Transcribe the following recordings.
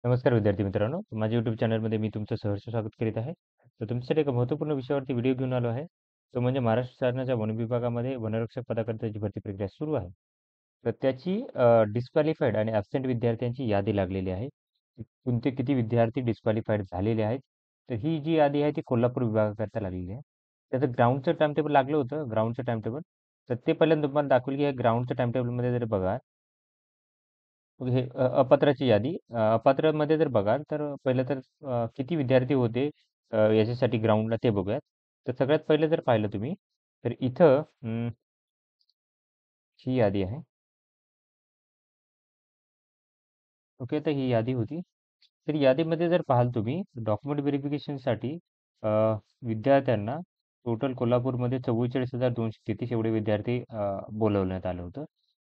नमस्कार विद्यार्थी मित्रांनो, माझ्या YouTube चॅनलमध्ये मी तुमचं सहर्ष स्वागत करीत आहे. तर तुमच्यासाठी एका महत्त्वपूर्ण विषयावरती व्हिडिओ घेऊन आलो आहे. तो म्हणजे महाराष्ट्र शासनाच्या वन विभागामध्ये वनरक्षक पदाकरताची भरती प्रक्रिया सुरू आहे. तर त्याची डिस्क्वालिफाईड आणि ॲब्सेंट विद्यार्थ्यांची यादी लागलेली आहे. कोणते किती विद्यार्थी डिस्क्वालिफाईड झालेले आहेत. तर ही जी यादी आहे ती कोल्हापूर विभागाकरता लागलेली आहे. त्याचं ग्राउंडचं टाईम टेबल लागलं होतं, ग्राउंडचं टाईम टेबल. तर ते पहिल्यांदा तुम्हाला दाखवेल की हे ग्राउंडच्या टाईम टेबलमध्ये जर बघा मग हे अपात्राची यादी. अपात्रमध्ये जर बघाल तर पहिलं तर किती विद्यार्थी होते याच्यासाठी ग्राउंडला ते बघूयात. तर सगळ्यात पहिलं जर पाहिलं तुम्ही तर इथं ही यादी आहे. ओके, तर ही यादी होती. तर यादीमध्ये जर पाहाल तुम्ही डॉक्युमेंट व्हेरिफिकेशनसाठी विद्यार्थ्यांना टोटल कोल्हापूरमध्ये 44,233 एवढे विद्यार्थी बोलवण्यात आलं होतं.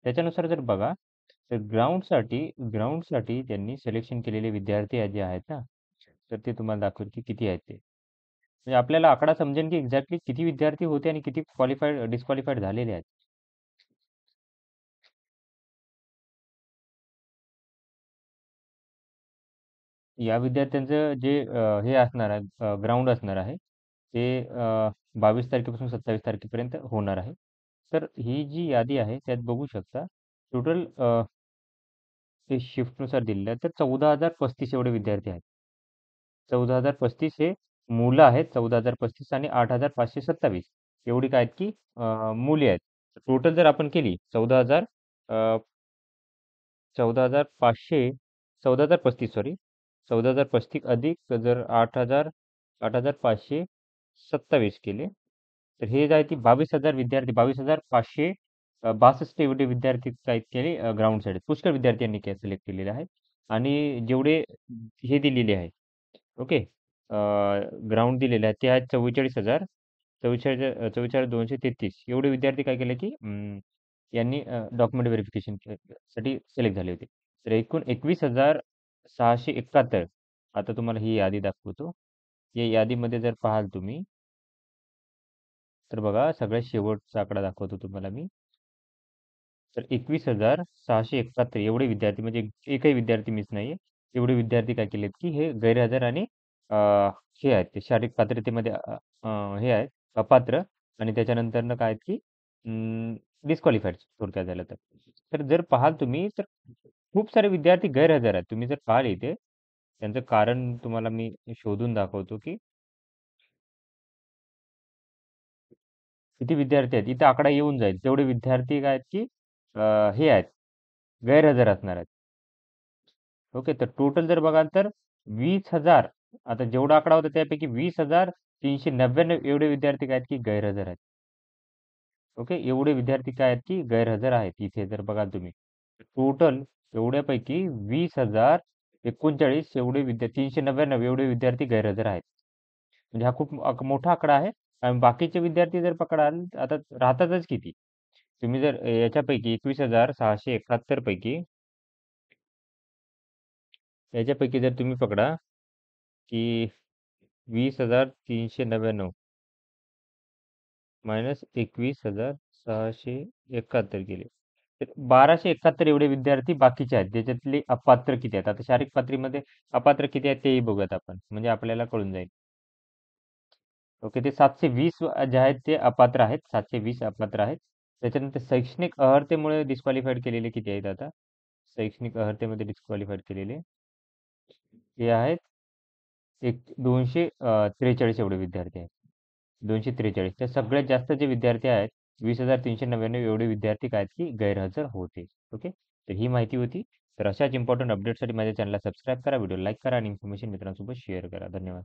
त्याच्यानुसार जर बघा तर ग्राउंडसाठी त्यांनी सिलेक्शन केलेले विद्यार्थी जे आहेत ना, तर ते तुम्हाला दाखवेल की किती आहेत ते. म्हणजे आपल्याला आकडा समजेल की एक्झॅक्टली किती विद्यार्थी होते आणि किती डिस्क्वालिफाईड झालेले आहेत. या विद्यार्थ्यांचं जे हे असणार आहे ग्राउंड असणार आहे ते 22 तारखेपासून 27 तारखेपर्यंत होणार आहे. तर ही जी यादी आहे त्यात बघू शकता टोटल ते शिफ्टनुसार दिलेलं आहे तर 14,035 एवढे विद्यार्थी आहेत. 14,035 हे मुलं आहेत 14,035 आणि 8,527 एवढी काय आहेत की मुली आहेत. टोटल जर आपण केली 14,500 14,035 सॉरी 14,035 अधिक जर 8,527 केले तर हे जे आहे ती 22,000 विद्यार्थी 22,562 एवढे विद्यार्थी काय केले ग्राउंडसाठी पुष्कळ विद्यार्थ्यांनी सिलेक्ट केलेले आहेत आणि जेवढे हे दिलेले आहे ओके ग्राउंड दिलेले आहेत ते आहेत 44,000 44,233 एवढे विद्यार्थी काय केले की यांनी डॉक्युमेंट व्हेरिफिकेशन साठी सिलेक्ट झाले होते. तर एकूण 21,671 आता तुम्हाला ही यादी दाखवतो. या यादीमध्ये जर पाहाल तुम्ही तर बघा सगळ्यात शेवटचा आकडा दाखवतो तुम्हाला मी. तर 21,671 एवढे विद्यार्थी म्हणजे एकही विद्यार्थी मिस नाहीये. एवढे विद्यार्थी काय केलेत की हे गैरहजर आणि अ, हे आहेत ते शारीरिक पात्रतेमध्ये हे आहेत अपात्र आणि त्याच्यानंतरनं काय आहेत की डिस्क्वालिफाईड थोडक्यात झालं तर. तर जर पाहाल तुम्ही तर खूप सारे विद्यार्थी गैरहजर आहेत. तुम्ही जर पाहाल इथे त्यांचं कारण तुम्हाला मी शोधून दाखवतो की किती विद्यार्थी आहेत. इथे आकडा येऊन जाईल. तेवढे विद्यार्थी काय आहेत की हे आहेत गैरहजर असणार आहेत. ओके. तर टोटल जर बघाल तर 20,000 आता जेवढा आकडा होता त्यापैकी 20,399 एवढे विद्यार्थी काय आहेत की गैरहजर आहेत. ओके. एवढे विद्यार्थी काय आहेत की गैरहजर आहेत. इथे जर बघाल तुम्ही. टोटल एवढ्यापैकी 20,039 एवढे 399 एवढे विद्यार्थी गैरहजर आहेत. म्हणजे हा खूप मोठा आकडा आहे आणि बाकीचे विद्यार्थी जर पकडाल आता राहतातच किती? तुम्ही जर याच्यापैकी 21,671 पैकी याच्यापैकी जर तुम्ही पकडा की 20,399 मायनस 21,671 केले. तर 1,271 एवढे विद्यार्थी बाकीचे आहेत. ज्याच्यातले अपात्र किती आहेत? आता शारीरिक पात्रतेमध्ये अपात्र किती आहेत तेही बघूयात आपण. म्हणजे आपल्याला कळून जाईल. ओके. ते 720 जे आहेत ते अपात्र आहेत. 720 अपात्र आहेत. त्याच्यानंतर शैक्षणिक अर्हतेमुळे डिस्क्वालिफाईड केलेले किती आहेत आता? शैक्षणिक अर्हतेमध्ये डिस्क्वालिफाईड केलेले हे आहेत एक 243 एवढे विद्यार्थी आहेत. 243 तर सगळ्यात जास्त जे विद्यार्थी आहेत 20,399 एवढे विद्यार्थी काय आहेत की गैरहजर होते. ओके. तर ही माहिती होती. तर अशाच इम्पॉर्टंट अपडेटसाठी माझ्या चॅनलला सबस्क्राईब करा, व्हिडिओ लाईक करा आणि इन्फॉर्मेशन मित्रांसोबत शेअर करा. धन्यवाद.